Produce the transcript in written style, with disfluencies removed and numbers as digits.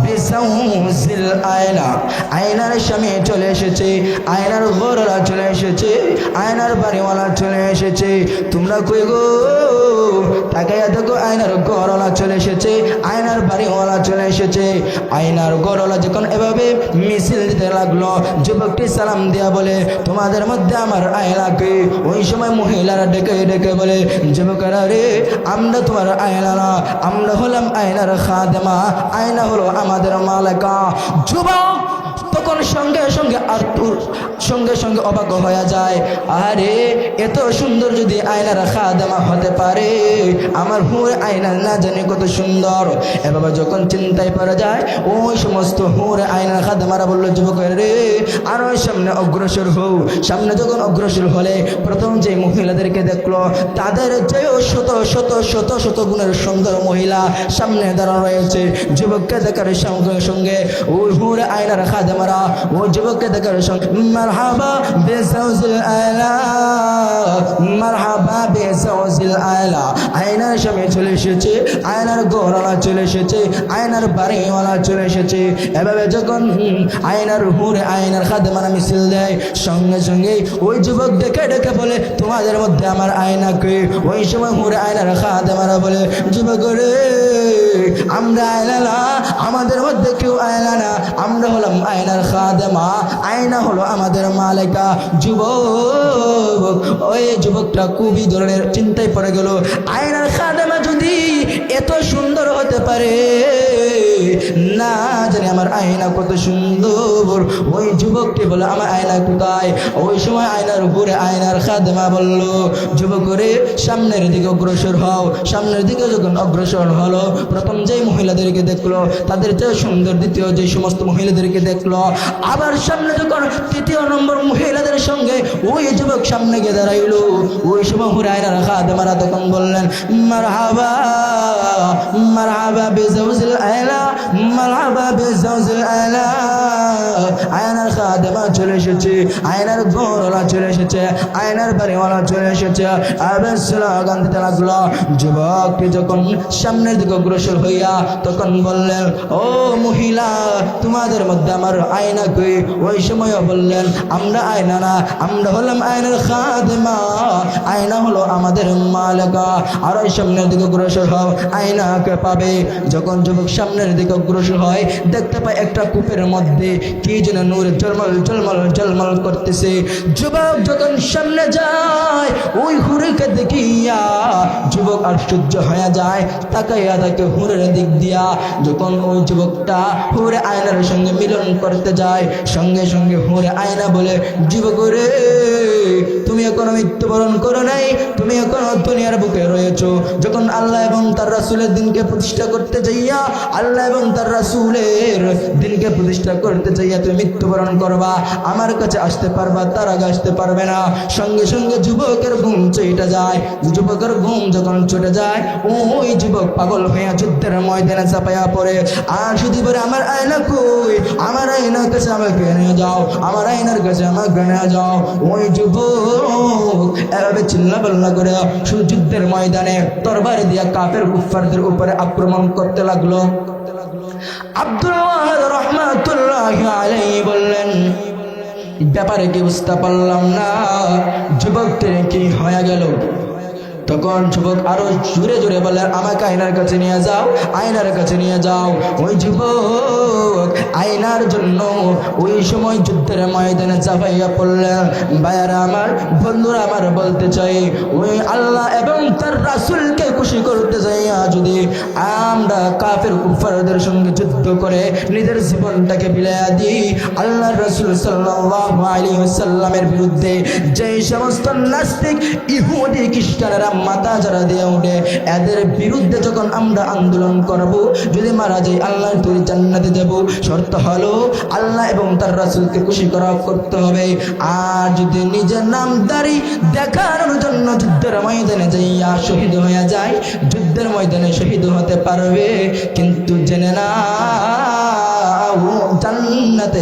বিসাউজিল আয়না, আয়নার সামনে চলে এসেছে, আয়নার ঘরওয়ালা চলে এসেছে, আয়নার বাড়িওয়ালা চলে এসেছে। তোমরা কই গো? তাকাইয়া দেখো, আয়নার ঘরওয়ালা চলে এসেছে, আয়নার বাড়িওয়ালা চলে এসেছে। আয়নার ঘরওয়ালা যখন এভাবে মিছিল দিতে লাগলো, যুবকটি সালাম দিয়া বলে, তোমাদের মধ্যে আমার আয়নাকে? ওই সময় মহিলারা ডেকে ডেকে বলে, যুবকেরা রে, আমরা তোমার আয়না না, আমরা হলাম আয়নার খাদেমা, আয়না হলো আমাদের মালিকা। যুবক তখন সঙ্গে সঙ্গে সঙ্গে সঙ্গে অবাক হয়ে যায়, আরে এত সুন্দর যদি আয়নার খাদেমা হতে পারে, আমার হুর আয়না না জানি কত সুন্দর। এভাবে যখন চিন্তায় পড়ে যায়, ওই সমস্ত হুর আয়নার খাদেমারা বললো, যুবকের রে, আরো সামনে অগ্রসর হও। সামনে যখন অগ্রসর হলে প্রথম যে মহিলাদেরকে দেখলো, তাদের চেয়েও শত শত শত শত গুণের সুন্দর মহিলা সামনে দাঁড়ানো রয়েছে। যুবককে দেখার সঙ্গে সঙ্গে ওই হুর আয়নার খাদেমারা ওই যুবককে দেখার সঙ্গে, মারহাবা বিসাউজিল আয়লা, মারহাবা বিসাউজিল আয়লা। আয়নার সামনে চলে এসেছে, আয়নার ঘরওয়ালা চলে এসেছে, আয়নার বাড়িওয়ালা চলে এসেছে। এভাবে যখন আয়নার হুর আয়নার খাদেমারা মিছিল দেয়, সঙ্গে সঙ্গে ওই যুবক ডেকে ডেকে বলে, তোমাদের মধ্যে আমার আয়নাকে? ওই সময় হুর আয়নার খাদেমারা বলে, যুবক রে, আমরা আয়না না, আমাদের মধ্যে কেউ আয়না না, আমরা হলাম আয়নার খাদেমা, আয়না হলো আমাদের মালিকা। যুবক, ওই যুবকটা খুবই ধরনের চিন্তায় পড়ে গেল, আয়নার খাদেমা যদি এত সুন্দর হতে পারে, না জানি আমার আয়না কত সুন্দর। ওই যুবকটি বলে, আমার আয়না কোথায়? ওই সময় আয়নার উপরে আয়নার খাদেমা বলল, যুবক রে, সামনের দিকে অগ্রসর হও। সামনের দিকে যখন অগ্রসর হলো, প্রথম যে মহিলাদেরকে দেখলো, তাদের চেয়ে সুন্দর দ্বিতীয় যে সমস্ত মহিলাদেরকে দেখলো। আবার সামনে যখন তৃতীয় নম্বর মহিলাদের সঙ্গে ওই যুবক সামনে গিয়ে দাঁড়াইল, ওই সময় হুর আয়নার খাদেমারা তখন বললেন, মারহাবা মারহাবা বিজাউজিল আয়লা, মারহাবা বিজাউজিল আয়লা। আয়নার খাদেমা চলে এসেছে, আয়নার ঘরওয়ালা চলে এসেছে, আয়নার বাড়িওয়ালা চলে এসেছে। আবার স্লোগান দিতে লাগলো। যুবকটি যখন সামনের দিকে অগ্রসর হইয়া তখন বললেন, ও মহিলা, তোমাদের মধ্যে আমার আয়না কই? ওই সময়ও বললেন, আমরা আয়না না, আমরা হলাম আয়নার খাদেমা, আয়না হলো আমাদের মালিকা। আর ওই সামনের দিকে অগ্রসর হও, আয়নাকে পাবে। যখন যুবক সামনের দিকে অগ্রসর হয়, দেখতে পায় একটা কূপের মধ্যে কি যেন নূর ঝলমল ঝলমল ঝলমল করতেছে। যুবক যখন সামনে যায়, ওই হুরকে দেখিয়া যুবক আশ্চর্য হয়ে যায়, তাকাইয়া তাকে হুরের দিক দিয়া। যখন ওই যুবকটা হুরে আয়নার সঙ্গে মিলন করতে যায়, সঙ্গে সঙ্গে হুরে আয়না বলে, যুবক রে, তুমি এখনো মৃত্যুবরণ করো নাই, তুমি এখনো দুনিয়ার বুকে রয়েছো। যখন আল্লাহ এবং তার রাসূলের দিনকে প্রতিষ্ঠা করতে যাইয়া, আল্লাহ এবং তার রাসূলের দিনকে প্রতিষ্ঠা করতে যাইয়া তুমি মৃত্যুবরণ করবা, আমার কাছে আসতে পারবা, তার আগে আসতে পারবে না। সঙ্গে সঙ্গে যুবকের ঘুম চটে যায়। যুবকের ঘুম যখন চটে যায়, ওই যুবক পাগল হইয়া যুদ্ধের ময়দানে চাপাইয়া পড়ে। আর শুধু বলে, আমার আয়না কই? আমার আয়নার কাছে আমাকে নিয়ে যাও, আমার আয়নার কাছে আমাকে নিয়ে যাও। ওই যুবক এভাবে চিল্লা পাল্লা করে যুদ্ধের ময়দানে তরবারি দিয়া কাফের কুফফারদের উপরে আক্রমণ করতে লাগলো। আব্দুল ওয়াহাব রাহমাতুল্লাহি আলাইহি বললেন, ব্যাপারে কি বুঝতে পারলাম না, যুবকটির কি হয়ে গেল? তখন যুবক আরো জোরে জোরে বলে, আমাকে আয়নার কাছে নিয়ে যাও, আয়নার কাছে নিয়ে যাও। ওই যুবক আয়নার জন্য ওই সময় যুদ্ধের ময়দানে চাপাইয়া পড়লেন। ভাইয়ারা আমার, বন্ধুরা আমার, বলতে চাই, ওই আল্লাহ এবং তার রাসূলকে খুশি করতে যাইয়া যদি আমরা কাফের কুফফারদের সঙ্গে যুদ্ধ করে নিজের জীবনটাকে বিলাইয়া দিই, আল্লাহর রাসূল সাল্লাল্লাহু আলাইহি ওয়াসাল্লামের বিরুদ্ধে যে সমস্ত নাস্তিক ইহুদি খ্রিস্টানেরা মাথা যারা দিয়ে উঠে, এদের বিরুদ্ধে যখন আমরা আন্দোলন করব, যদি মারা যাই আল্লাহর তৈরি জান্নাতে যাব। শর্ত হলো আল্লাহ এবং তার রাসূলকে খুশি করতে হবে। আর যদি নিজের নামদারি দেখানোর জন্য যুদ্ধের ময়দানে যাইয়া শহীদ হয়ে যায়, যুদ্ধের ময়দানে শহীদ হতে পারবে, কিন্তু জেনে না জান্নাতে